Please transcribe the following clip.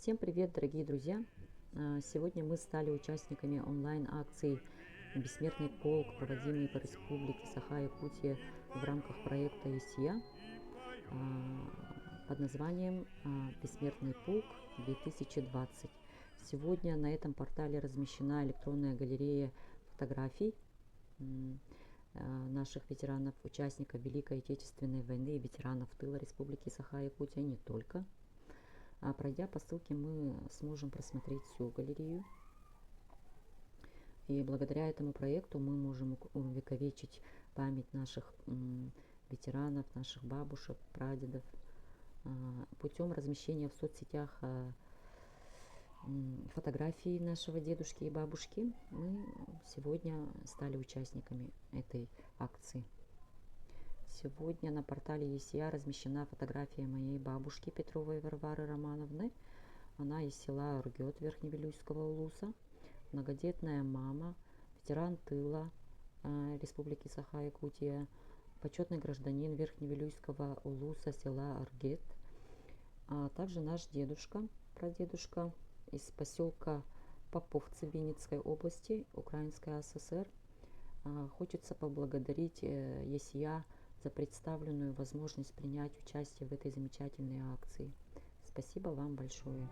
Всем привет, дорогие друзья! Сегодня мы стали участниками онлайн-акции «Бессмертный полк», проводимый по республике Саха-Якутия в рамках проекта ЕСИЯ под названием «Бессмертный полк 2020». Сегодня на этом портале размещена электронная галерея фотографий наших ветеранов, участников Великой Отечественной войны и ветеранов тыла Республики Саха-Якутия, не только. Пройдя по ссылке, мы сможем просмотреть всю галерею. И благодаря этому проекту мы можем увековечить память наших ветеранов, наших бабушек, прадедов. Путем размещения в соцсетях фотографий нашего дедушки и бабушки мы сегодня стали участниками этой акции. Сегодня на портале ЕСИЯ размещена фотография моей бабушки Петровой Варвары Романовны. Она из села Аргет Верхневилюйского улуса, многодетная мама, ветеран тыла Республики Саха-Якутия, почетный гражданин Верхневилюйского улуса села Аргет, а также наш дедушка, прадедушка из поселка Поповцы Винницкой области, Украинской ССР. Хочется поблагодарить ЕСИЯ за представленную возможность принять участие в этой замечательной акции. Спасибо вам большое.